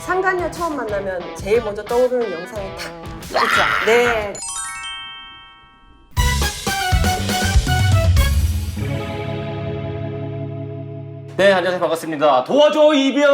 상간녀 처음 만나면 제일 먼저 떠오르는 영상이 탁 있죠. 네. 네, 안녕하세요. 반갑습니다. 도와줘 이별!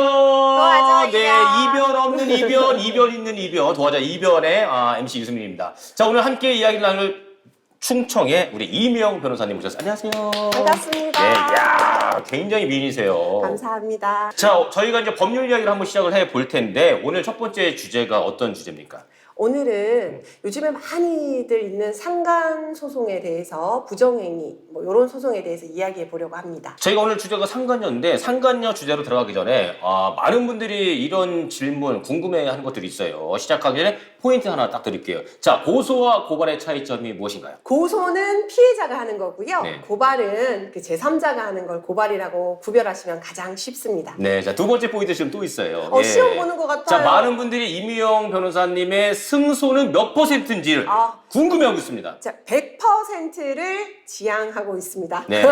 네, 이별 없는 이별, 이별 있는 이별, 도와줘 이별의 MC 유승민입니다. 자, 오늘 함께 이야기를 나눌 충청의 우리 이미영 변호사님 모셨어요. 안녕하세요. 반갑습니다. 네, 이야, 굉장히 미인이세요. 감사합니다. 자, 저희가 이제 법률 이야기를 한번 시작을 해 볼 텐데, 오늘 첫 번째 주제가 어떤 주제입니까? 오늘은 요즘에 많이들 있는 상간 소송에 대해서 부정행위 뭐 이런 소송에 대해서 이야기해 보려고 합니다. 저희가 오늘 주제가 상간녀인데 상간녀 주제로 들어가기 전에 많은 분들이 이런 질문 궁금해하는 것들이 있어요. 시작하기 전에 포인트 하나 딱 드릴게요. 자, 고소와 고발의 차이점이 무엇인가요? 고소는 피해자가 하는 거고요. 네. 고발은 그 제3자가 하는 걸 고발이라고 구별하시면 가장 쉽습니다. 네, 자, 두 번째 포인트 지금 또 있어요. 시험 보는 것 같아요. 자, 많은 분들이 이미영 변호사님의 승소는 몇 %인지를 궁금해하고 있습니다. 자, 100%를 지향하고 있습니다. 네.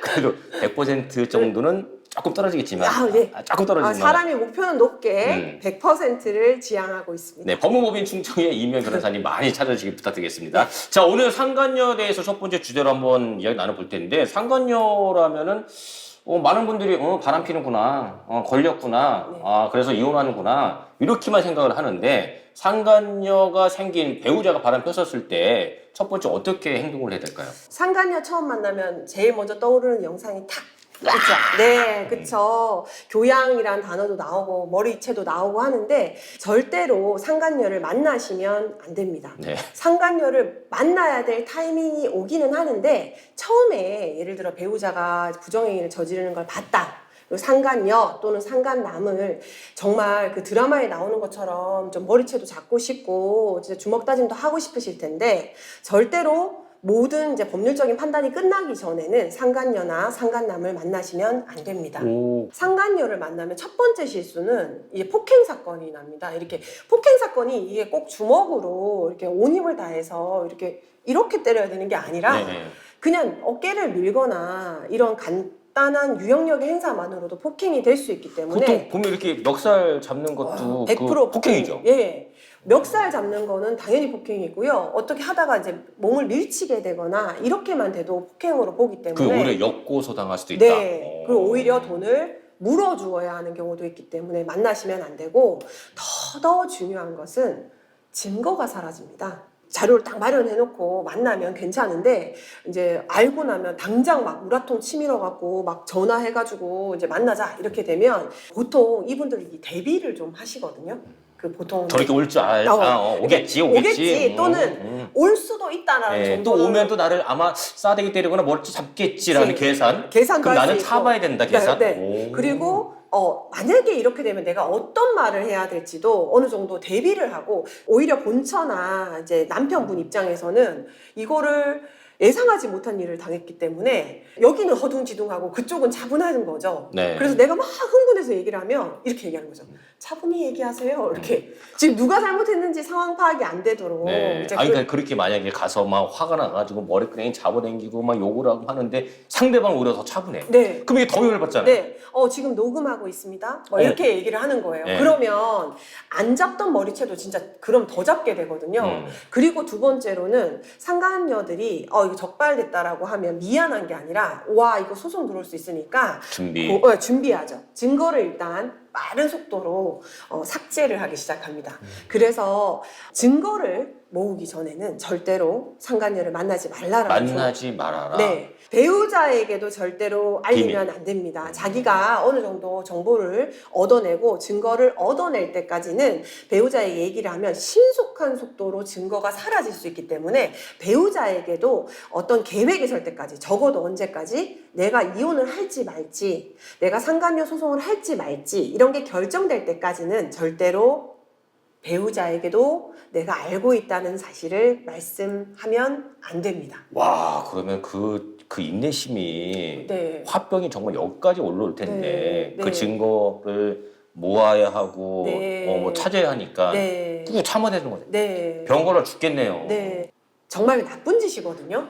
그래도 100% 정도는 조금 떨어지겠지만, 네. 조금 떨어지지만. 사람이 목표는 높게 100%를 지향하고 있습니다. 네, 법무법인 충청의 이미영 변호사님 많이 찾아주시기 부탁드리겠습니다. 자, 오늘 상간녀에 대해서 첫 번째 주제로 한번 이야기 나눠볼 텐데, 상간녀라면은 많은 분들이 바람 피는구나, 걸렸구나, 네. 그래서 이혼하는구나 이렇게만 생각을 하는데, 상간녀가 생긴 배우자가 바람 폈었을 때 첫 번째 어떻게 행동을 해야 될까요? 상간녀 처음 만나면 제일 먼저 떠오르는 영상이 탁 있죠. 네, 그쵸. 교양이란 단어도 나오고 머리채도 나오고 하는데 절대로 상간녀를 만나시면 안 됩니다. 네. 상간녀를 만나야 될 타이밍이 오기는 하는데 처음에 예를 들어 배우자가 부정행위를 저지르는 걸 봤다. 상간녀 또는 상간남을 정말 그 드라마에 나오는 것처럼 좀 머리채도 잡고 싶고 진짜 주먹 다짐도 하고 싶으실 텐데 절대로 모든 이제 법률적인 판단이 끝나기 전에는 상간녀나 상간남을 만나시면 안 됩니다. 상간녀를 만나면 첫 번째 실수는 이제 폭행 사건이 납니다. 이렇게 폭행 사건이 이게 꼭 주먹으로 이렇게 온 힘을 다해서 이렇게 때려야 되는 게 아니라 네. 그냥 어깨를 밀거나 이런 간단한 유형력의 행사만으로도 폭행이 될 수 있기 때문에 보통 보면 이렇게 멱살 잡는 것도 100% 폭행이죠. 예. 멱살 잡는 거는 당연히 폭행이고요. 어떻게 하다가 이제 몸을 밀치게 되거나 이렇게만 돼도 폭행으로 보기 때문에 그 오히려 역고소 당할 수도 있다. 네. 그리고 오히려 돈을 물어주어야 하는 경우도 있기 때문에 만나시면 안 되고 더 중요한 것은 증거가 사라집니다. 자료를 딱 마련해놓고 만나면 괜찮은데 이제 알고 나면 당장 막 우라통 치밀어 갖고 막 전화해가지고 이제 만나자 이렇게 되면 보통 이분들이 대비를 좀 하시거든요. 그 보통 저렇게 올 줄 오겠지. 또는 올 수도 있다라는 네, 또 정도는 오면 또 나를 아마 싸대기 때리거나 머리채 잡겠지라는 계산도 그럼 나는 수 있고. 참아야 된다 계산. 네. 그리고 만약에 이렇게 되면 내가 어떤 말을 해야 될지도 어느 정도 대비를 하고 오히려 본처나 이제 남편분 입장에서는 이거를 예상하지 못한 일을 당했기 때문에 여기는 허둥지둥하고 그쪽은 차분한 거죠. 네. 그래서 내가 막 흥분해서 얘기를 하면 이렇게 얘기하는 거죠. 차분히 얘기하세요. 이렇게. 지금 누가 잘못했는지 상황 파악이 안 되도록. 네. 이제 그러니까 그렇게 만약에 가서 막 화가 나가지고 머리끄댕이 잡아당기고 막 욕을 하고 하는데 상대방 오히려 더 차분해. 네. 그럼 이게 더 열받잖아요. 네. 지금 녹음하고 있습니다. 뭐 이렇게 얘기를 하는 거예요. 네. 그러면 안 잡던 머리채도 진짜 그럼 더 잡게 되거든요. 그리고 두 번째로는 상간녀들이 이거 적발됐다라고 하면 미안한 게 아니라 와 이거 소송 들어올 수 있으니까 준비하죠. 증거를 일단 빠른 속도로 삭제를 하기 시작합니다. 그래서 증거를 모으기 전에는 절대로 상간녀를 만나지 말아라. 네. 배우자에게도 절대로 알리면 안 됩니다. 자기가 어느 정도 정보를 얻어내고 증거를 얻어낼 때까지는 배우자에게 얘기를 하면 신속한 속도로 증거가 사라질 수 있기 때문에 배우자에게도 어떤 계획이 설 때까지 적어도 언제까지 내가 이혼을 할지 말지 내가 상간녀 소송을 할지 말지 이런 게 결정될 때까지는 절대로 배우자에게도 내가 알고 있다는 사실을 말씀하면 안 됩니다. 와, 그러면 그 인내심이 네. 화병이 정말 여기까지 올라올 텐데 네. 그 증거를 모아야 하고 네. 뭐 찾아야 하니까 네. 꾹 참아내는 거죠. 네. 병 걸려 죽겠네요. 네. 정말 나쁜 짓이거든요.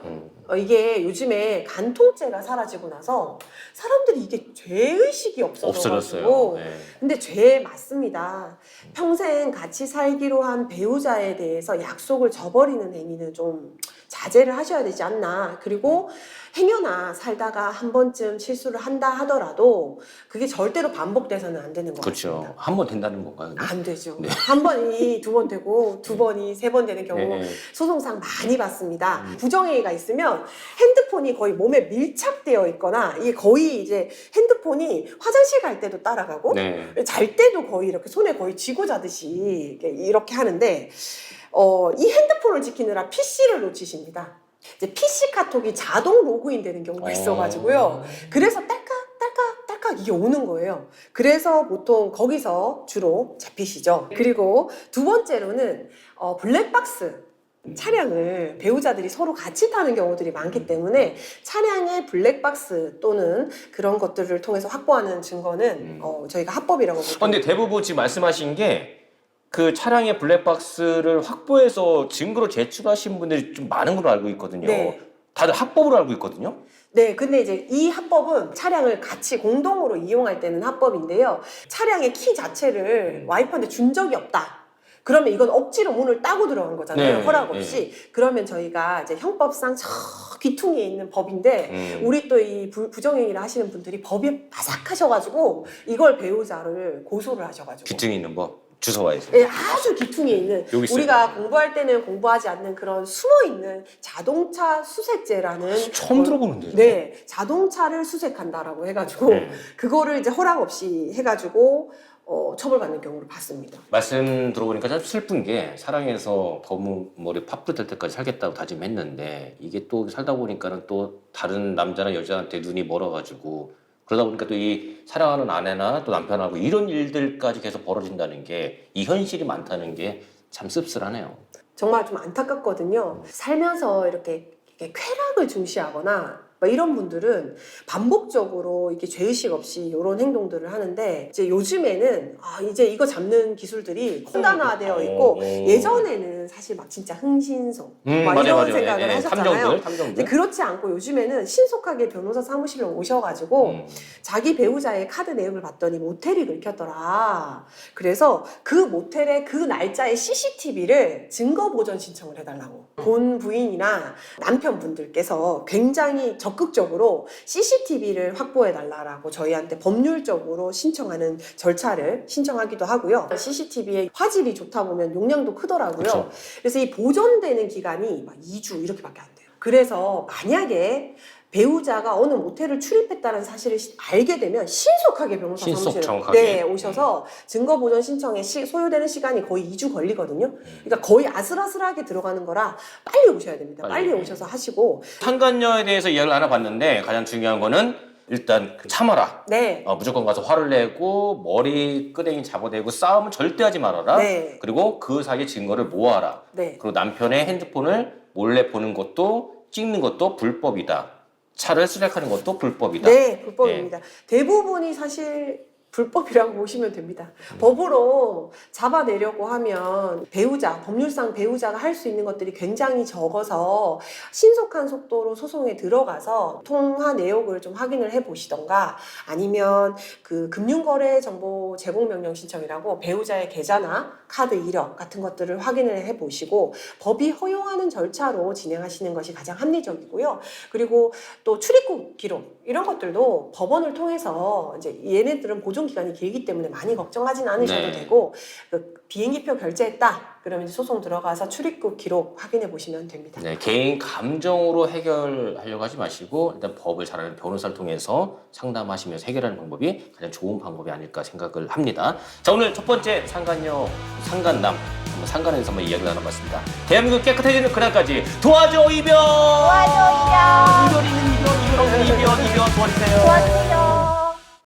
이게 요즘에 간통죄가 사라지고 나서 사람들이 이게 죄의식이 없어졌어요. 없어져가지고 네. 근데 죄 맞습니다. 평생 같이 살기로 한 배우자에 대해서 약속을 저버리는 행위는 좀 자제를 하셔야 되지 않나. 그리고 행여나 살다가 한 번쯤 실수를 한다 하더라도 그게 절대로 반복돼서는 안 되는 것 그렇죠. 같습니다. 한 번 된다는 건가요? 안 되죠. 네. 한 번이 두 번 되고 두 번이 세 번 되는 경우 네. 소송상 많이 받습니다. 부정행위가 있으면 핸드폰이 거의 몸에 밀착되어 있거나 이게 거의 이제 핸드폰이 화장실 갈 때도 따라가고 네. 잘 때도 거의 이렇게 손에 거의 쥐고 자듯이 이렇게 하는데 이 핸드폰을 지키느라 PC를 놓치십니다. 이제 PC 카톡이 자동 로그인 되는 경우가 있어가지고요. 그래서 딸깍 이게 오는 거예요. 그래서 보통 거기서 주로 잡히시죠. 그리고 두 번째로는 블랙박스. 차량을 배우자들이 서로 같이 타는 경우들이 많기 때문에 차량의 블랙박스 또는 그런 것들을 통해서 확보하는 증거는 저희가 합법이라고 보고 근데 대부분 지금 말씀하신 게 그 차량의 블랙박스를 확보해서 증거로 제출하신 분들이 좀 많은 걸로 알고 있거든요. 네. 다들 합법으로 알고 있거든요. 네, 근데 이제 이 합법은 차량을 같이 공동으로 이용할 때는 합법인데요. 차량의 키 자체를 와이프한테 준 적이 없다. 그러면 이건 억지로 문을 따고 들어간 거잖아요. 네, 허락 없이. 그러면 저희가 이제 형법상 저 귀퉁이에 있는 법인데 우리 또 이 부정행위를 하시는 분들이 법이 바삭하셔가지고 이걸 배우자를 고소를 하셔가지고. 귀퉁이 있는 법 주워와야지. 네, 아주 귀퉁이에 있는 여기 있어요. 우리가 공부할 때는 공부하지 않는 그런 숨어있는 자동차 수색죄라는 처음 들어보는데요. 네, 자동차를 수색한다라고 해가지고 그거를 이제 허락 없이 해가지고 처벌받는 경우를 봤습니다. 말씀 들어보니까 참 슬픈 게 사랑해서 머리 팥불 될 때까지 살겠다고 다짐했는데 이게 또 살다 보니까는 또 다른 남자나 여자한테 눈이 멀어가지고 그러다 보니까 또 이 사랑하는 아내나 또 남편하고 이런 일들까지 계속 벌어진다는 게 이 현실이 많다는 게 참 씁쓸하네요. 정말 좀 안타깝거든요. 살면서 이렇게 쾌락을 중시하거나 이런 분들은 반복적으로 이게 죄의식 없이 이런 행동들을 하는데 이제 요즘에는 이제 이거 잡는 기술들이 콘단화되어 있고 예전에는 사실 막 진짜 흥신소 막 이런 생각을 하셨잖아요. 탐정들. 그렇지 않고 요즘에는 신속하게 변호사 사무실로 오셔가지고 자기 배우자의 카드 내역을 봤더니 모텔이 긁혔더라. 그래서 그 모텔의 그 날짜의 CCTV를 증거 보전 신청을 해달라고. 본 부인이나 남편분들께서 굉장히 적극적으로 CCTV를 확보해달라고 저희한테 법률적으로 신청하는 절차를 신청하기도 하고요. CCTV의 화질이 좋다 보면 용량도 크더라고요. 그렇죠. 그래서 이 보존되는 기간이 막 2주 이렇게밖에 안 돼요. 그래서 만약에 배우자가 어느 모텔을 출입했다는 사실을 알게 되면 신속하게 변호사 사무실에 오셔서 증거 보존 신청에 소요되는 시간이 거의 2주 걸리거든요. 그러니까 거의 아슬아슬하게 들어가는 거라 빨리 오셔야 됩니다. 빨리 오셔서 하시고. 상간녀에 대해서 이야기를 알아봤는데 가장 중요한 거는 일단 참아라. 네. 무조건 가서 화를 내고 머리 끄댕이 잡아대고 싸움은 절대 하지 말아라. 네. 그리고 그 사이에 증거를 모아라. 네. 그리고 남편의 핸드폰을 몰래 보는 것도 찍는 것도 불법이다. 차를 수색하는 것도 불법이다. 네, 불법입니다. 대부분이 사실 불법이라고 보시면 됩니다. 법으로 잡아내려고 하면 법률상 배우자가 할 수 있는 것들이 굉장히 적어서 신속한 속도로 소송에 들어가서 통화 내역을 좀 확인을 해 보시던가 아니면 그 금융거래 정보 제공 명령 신청이라고 배우자의 계좌나 카드 이력 같은 것들을 확인을 해 보시고 법이 허용하는 절차로 진행하시는 것이 가장 합리적이고요. 그리고 또 출입국 기록 이런 것들도 법원을 통해서 이제 얘네들은 보존 기간이 길기 때문에 많이 걱정하진 않으셔도 되고 비행기표 결제했다 그러면 이제 소송 들어가서 출입국 기록 확인해 보시면 됩니다. 네, 개인 감정으로 해결하려고 하지 마시고 일단 법을 잘 아는 변호사를 통해서 상담하시면서 해결하는 방법이 가장 좋은 방법이 아닐까 생각을 합니다. 자, 오늘 첫 번째 상간남 상간에서 한번 이야기를 나눠봤습니다. 대한민국 깨끗해지는 그날까지 도와줘 이별! 도와줘 이별! 이별 있는 이별 도와주세요. 도와주세요.